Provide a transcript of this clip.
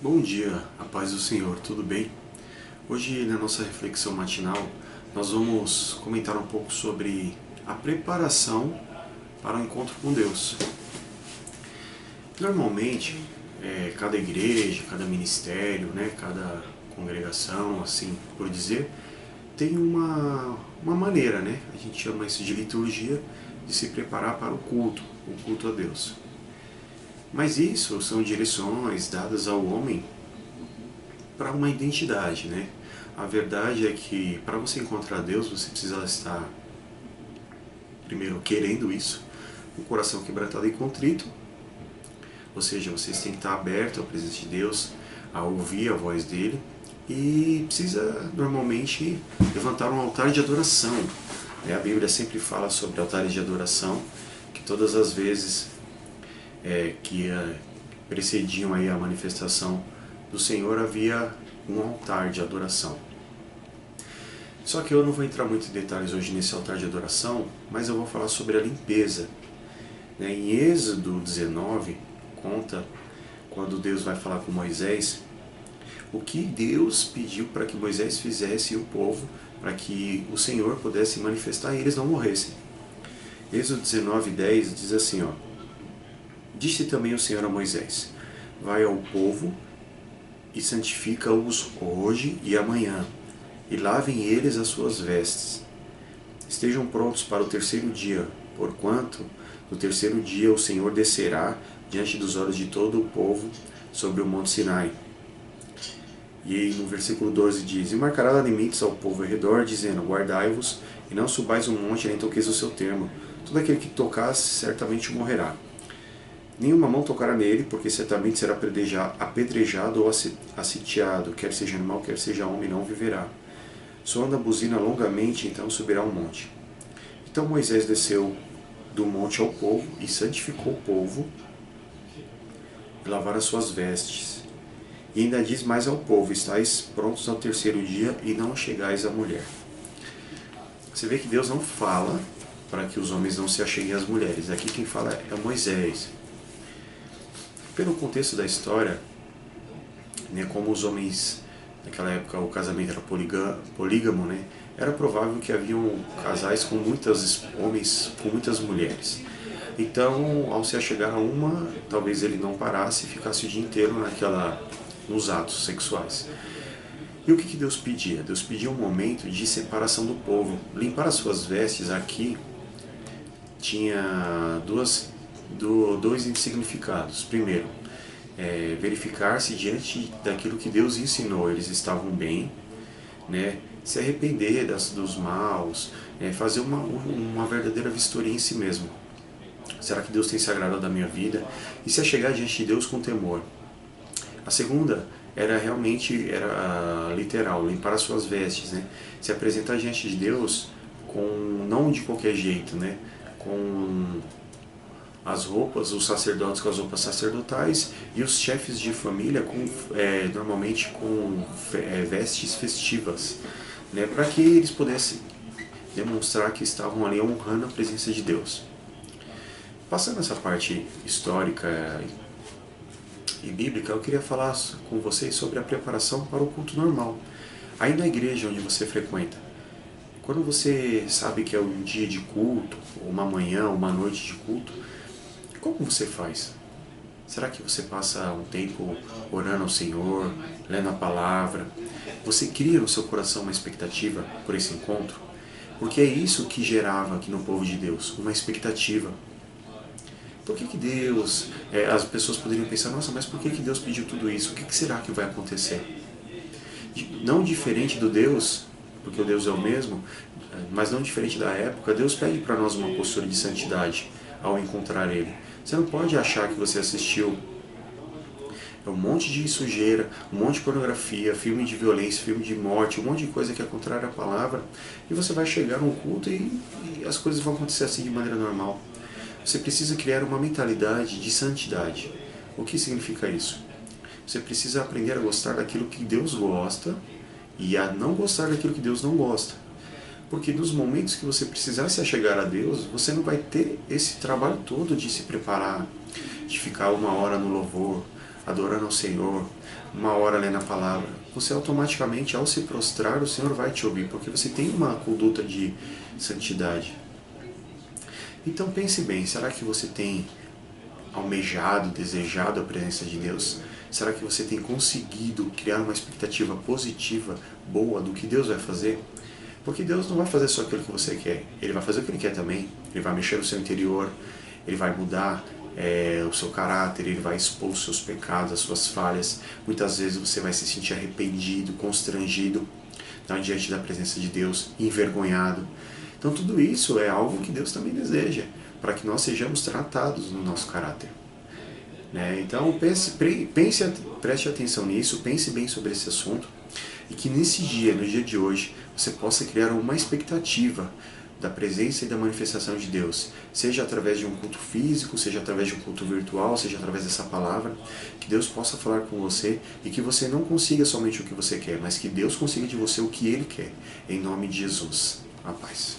Bom dia, a paz do Senhor, tudo bem? Hoje, na nossa reflexão matinal, nós vamos comentar um pouco sobre a preparação para o encontro com Deus. Normalmente, cada igreja, cada ministério, cada congregação, assim por dizer, tem uma maneira, a gente chama isso de liturgia, de se preparar para o culto a Deus. Mas isso são direções dadas ao homem para uma identidade, A verdade é que para você encontrar Deus, você precisa estar, primeiro, querendo isso, com o coração quebrantado e contrito, ou seja, você tem que estar aberto à presença de Deus, a ouvir a voz dele, e precisa, normalmente, levantar um altar de adoração. A Bíblia sempre fala sobre altares de adoração, que todas as vezes que precediam aí a manifestação do Senhor havia um altar de adoração. Só que eu não vou entrar muito em detalhes hoje nesse altar de adoração, mas eu vou falar sobre a limpeza. Em Êxodo 19, conta quando Deus vai falar com Moisés, o que Deus pediu para que Moisés fizesse o povo, para que o Senhor pudesse manifestar e eles não morressem. Êxodo 19:10 diz assim, Disse também o Senhor a Moisés, vai ao povo e santifica-os hoje e amanhã, e lavem eles as suas vestes. Estejam prontos para o terceiro dia, porquanto no terceiro dia o Senhor descerá diante dos olhos de todo o povo sobre o monte Sinai. E no versículo 12 diz, e marcará limites ao povo ao redor, dizendo, guardai-vos, e não subais o monte, nem toqueis o seu termo. Todo aquele que tocasse certamente morrerá. Nenhuma mão tocará nele, porque certamente será apedrejado ou assitiado, quer seja animal, quer seja homem, não viverá. Soando a buzina longamente, então subirá ao monte. Então Moisés desceu do monte ao povo e santificou o povo, e lavaram as suas vestes. E ainda diz mais ao povo, estáis prontos ao terceiro dia e não chegais à mulher. Você vê que Deus não fala para que os homens não se acheguem às mulheres. Aqui quem fala é Moisés. Pelo contexto da história, como os homens, naquela época o casamento era polígamo, era provável que haviam casais com muitos homens, com muitas mulheres. Então, ao se achegar a uma, talvez ele não parasse e ficasse o dia inteiro nos atos sexuais. E o que Deus pedia? Deus pedia um momento de separação do povo. Limpar as suas vestes aqui tinha dois significados. Primeiro, verificar se diante daquilo que Deus ensinou eles estavam bem, se arrepender dos maus, fazer uma verdadeira vistoria em si mesmo. Será que Deus tem se agradado da minha vida? E se achegar diante de Deus com temor. A segunda era literal, limpar as suas vestes, se apresentar diante de Deus não de qualquer jeito, com as roupas, os sacerdotes com as roupas sacerdotais e os chefes de família normalmente com vestes festivas, para que eles pudessem demonstrar que estavam ali honrando a presença de Deus. Passando essa parte histórica e bíblica, eu queria falar com vocês sobre a preparação para o culto normal. Aí na igreja onde você frequenta, quando você sabe que é um dia de culto, uma manhã, uma noite de culto, como você faz? Será que você passa um tempo orando ao Senhor, lendo a palavra? Você cria no seu coração uma expectativa por esse encontro? Porque é isso que gerava aqui no povo de Deus, uma expectativa. Por que Deus... as pessoas poderiam pensar, nossa, mas por que Deus pediu tudo isso? O que será que vai acontecer? Não diferente do Deus, porque o Deus é o mesmo, mas não diferente da época, Deus pede para nós uma postura de santidade ao encontrar Ele. Você não pode achar que você assistiu um monte de sujeira, um monte de pornografia, filme de violência, filme de morte, um monte de coisa que é contrária à palavra, e você vai chegar num culto e as coisas vão acontecer assim de maneira normal. Você precisa criar uma mentalidade de santidade. O que significa isso? Você precisa aprender a gostar daquilo que Deus gosta e a não gostar daquilo que Deus não gosta. Porque nos momentos que você precisar se achegar a Deus, você não vai ter esse trabalho todo de se preparar, de ficar uma hora no louvor, adorando ao Senhor, uma hora lendo a palavra, você automaticamente, ao se prostrar, o Senhor vai te ouvir, porque você tem uma conduta de santidade. Então pense bem, será que você tem almejado, desejado a presença de Deus? Será que você tem conseguido criar uma expectativa positiva, boa, do que Deus vai fazer? Porque Deus não vai fazer só aquilo que você quer, Ele vai fazer o que Ele quer também. Ele vai mexer no seu interior, Ele vai mudar o seu caráter, Ele vai expor os seus pecados, as suas falhas. Muitas vezes você vai se sentir arrependido, constrangido diante da presença de Deus, envergonhado. Então tudo isso é algo que Deus também deseja, para que nós sejamos tratados no nosso caráter. Então preste atenção nisso, pense bem sobre esse assunto, e que nesse dia, no dia de hoje, você possa criar uma expectativa da presença e da manifestação de Deus, seja através de um culto físico, seja através de um culto virtual, seja através dessa palavra, que Deus possa falar com você e que você não consiga somente o que você quer, mas que Deus consiga de você o que Ele quer, em nome de Jesus. A paz.